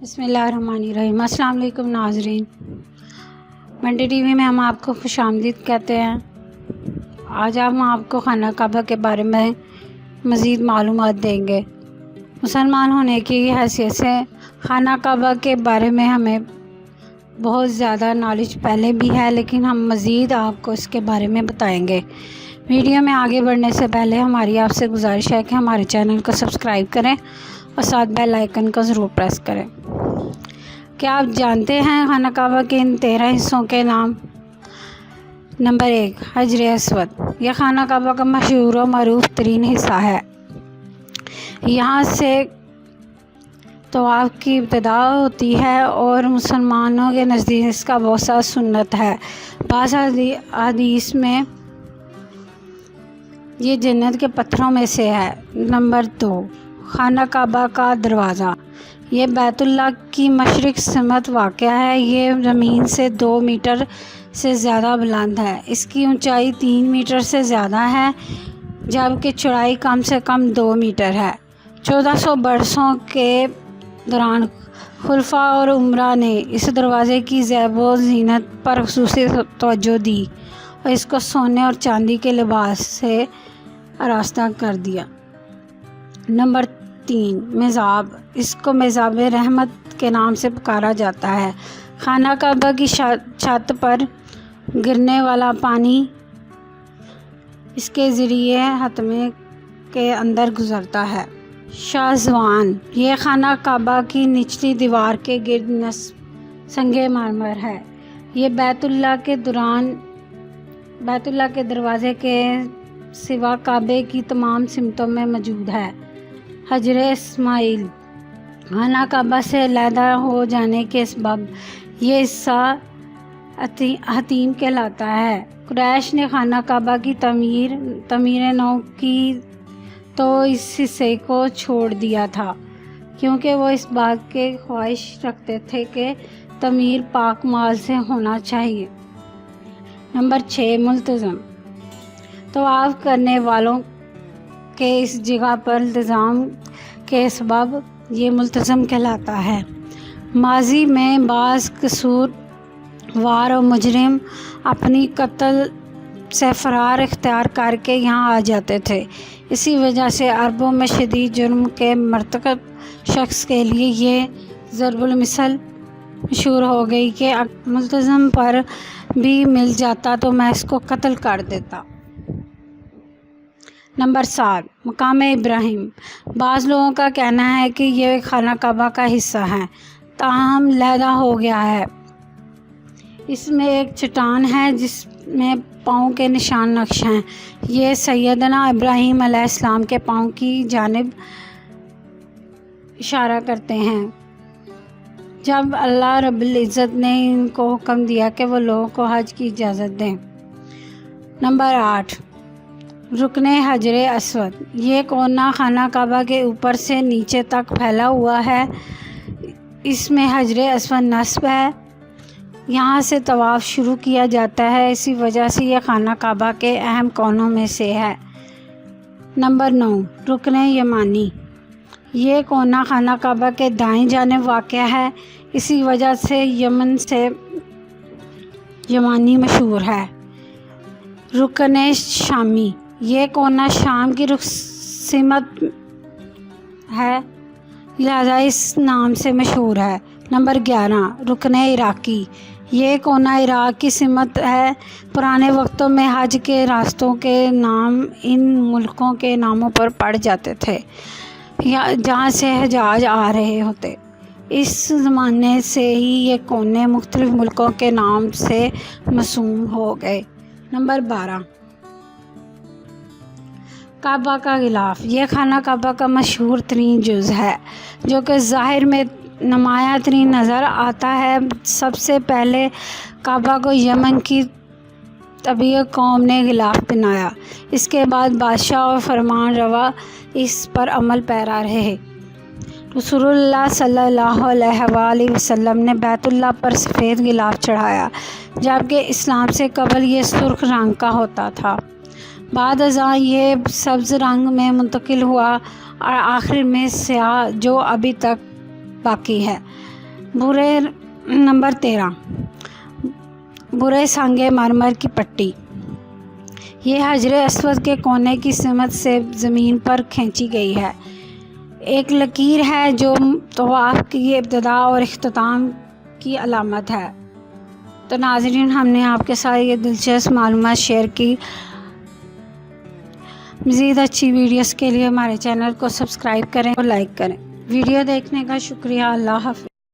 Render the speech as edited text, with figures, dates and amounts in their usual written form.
بسم اللہ الرحمن الرحیم۔ السلام علیکم ناظرین، منڈی ٹی وی میں ہم آپ کو خوش آمدید کہتے ہیں۔ آج ہم آپ کو خانہ کعبہ کے بارے میں مزید معلومات دیں گے۔ مسلمان ہونے کی حیثیت سے خانہ کعبہ کے بارے میں ہمیں بہت زیادہ نالج پہلے بھی ہے، لیکن ہم مزید آپ کو اس کے بارے میں بتائیں گے۔ ویڈیو میں آگے بڑھنے سے پہلے ہماری آپ سے گزارش ہے کہ ہمارے چینل کو سبسکرائب کریں اور ساتھ بیل آئیکن کو ضرور پریس کریں۔ کیا آپ جانتے ہیں خانہ کعبہ کے ان 13 حصوں کے نام؟ نمبر 1، حجر اسود۔ یہ خانہ کعبہ کا مشہور و معروف ترین حصہ ہے۔ یہاں سے طواف کی ابتدا ہوتی ہے اور مسلمانوں کے نزدیک اس کا بوسہ سنت ہے۔ بعض حدیث میں یہ جنت کے پتھروں میں سے ہے۔ نمبر 2، خانہ کعبہ کا دروازہ۔ یہ بیت اللہ کی مشرق سمت واقع ہے۔ یہ زمین سے 2 میٹر سے زیادہ بلند ہے۔ اس کی اونچائی 3 میٹر سے زیادہ ہے، جبکہ چوڑائی کم سے کم 2 میٹر ہے۔ 1400 برسوں کے دوران خلفاء اور امراء نے اس دروازے کی زیب و زینت پر خصوصی توجہ دی اور اس کو سونے اور چاندی کے لباس سے آراستہ کر دیا۔ نمبر 3، میزاب۔ اس کو میزاب رحمت کے نام سے پکارا جاتا ہے۔ خانہ کعبہ کی چھت پر گرنے والا پانی اس کے ذریعے حتمے کے اندر گزرتا ہے۔ شاذوان۔ یہ خانہ کعبہ کی نچلی دیوار کے گرد نصب سنگ مرمر ہے۔ یہ بیت اللہ کے دروازے کے سوا کعبے کی تمام سمتوں میں موجود ہے۔ حجر اسماعیل۔ خانہ کعبہ سے علیحدہ ہو جانے کے سبب یہ حصہ حتیم کہلاتا ہے۔ قریش نے خانہ کعبہ کی تعمیر نو کی تو اس حصے کو چھوڑ دیا تھا، کیونکہ وہ اس بات کی خواہش رکھتے تھے کہ تعمیر پاک مال سے ہونا چاہیے۔ نمبر 6، ملتزم۔ طواف کرنے والوں کے اس جگہ پر التزام کے سبب یہ ملتزم کہلاتا ہے۔ ماضی میں بعض قصور وار اور مجرم اپنی قتل سے فرار اختیار کر کے یہاں آ جاتے تھے۔ اسی وجہ سے عربوں میں شدید جرم کے مرتکب شخص کے لیے یہ ضرب المثل مشہور ہو گئی کہ ملتزم پر بھی مل جاتا تو میں اس کو قتل کر دیتا۔ نمبر 7، مقام ابراہیم۔ بعض لوگوں کا کہنا ہے کہ یہ خانہ کعبہ کا حصہ ہے، تاہم علیحدہ ہو گیا ہے۔ اس میں ایک چٹان ہے جس میں پاؤں کے نشان نقش ہیں۔ یہ سیدنا ابراہیم علیہ السلام کے پاؤں کی جانب اشارہ کرتے ہیں، جب اللہ رب العزت نے ان کو حکم دیا کہ وہ لوگوں کو حج کی اجازت دیں۔ نمبر 8، رکن حجر اسود۔ یہ کونا خانہ کعبہ کے اوپر سے نیچے تک پھیلا ہوا ہے۔ اس میں حجر اسود نصب ہے۔ یہاں سے طواف شروع کیا جاتا ہے، اسی وجہ سے یہ خانہ کعبہ کے اہم کونوں میں سے ہے۔ نمبر 9، رکن یمانی۔ یہ کونا خانہ کعبہ کے دائیں جانب واقع ہے، اسی وجہ سے یمن سے یمانی مشہور ہے۔ رکن شامی۔ یہ کونا شام کی رخ سمت ہے، لہذا اس نام سے مشہور ہے۔ نمبر 11، رکن عراقی۔ یہ کونا عراق کی سمت ہے۔ پرانے وقتوں میں حج کے راستوں کے نام ان ملکوں کے ناموں پر پڑ جاتے تھے جہاں سے حجاج آ رہے ہوتے۔ اس زمانے سے ہی یہ کونے مختلف ملکوں کے نام سے مرسوم ہو گئے۔ نمبر 12، کعبہ کا غلاف۔ یہ خانہ کعبہ کا مشہور ترین جز ہے، جو کہ ظاہر میں نمایاں ترین نظر آتا ہے۔ سب سے پہلے کعبہ کو یمن کی تبعی قوم نے غلاف بنایا، اس کے بعد بادشاہ اور فرمان روا اس پر عمل پیرا رہے۔ رسول اللہ صلی اللہ علیہ وآلہ وسلم نے بیت اللہ پر سفید غلاف چڑھایا، جبکہ اسلام سے قبل یہ سرخ رنگ کا ہوتا تھا۔ بعد ازاں یہ سبز رنگ میں منتقل ہوا اور آخر میں سیاہ، جو ابھی تک باقی ہے۔ برے نمبر 13 برے سانگے مرمر کی پٹی. یہ حجر اسود کے کونے کی سمت سے زمین پر کھینچی گئی ہے. ایک لکیر ہے جو طواف کی ابتدا اور اختتام کی علامت ہے. تو ناظرین، ہم نے آپ کے ساتھ یہ دلچسپ معلومات شیئر کی. مزید اچھی ویڈیوز کے لیے ہمارے چینل کو سبسکرائب کریں اور لائک کریں. ویڈیو دیکھنے کا شکریہ. اللہ حافظ.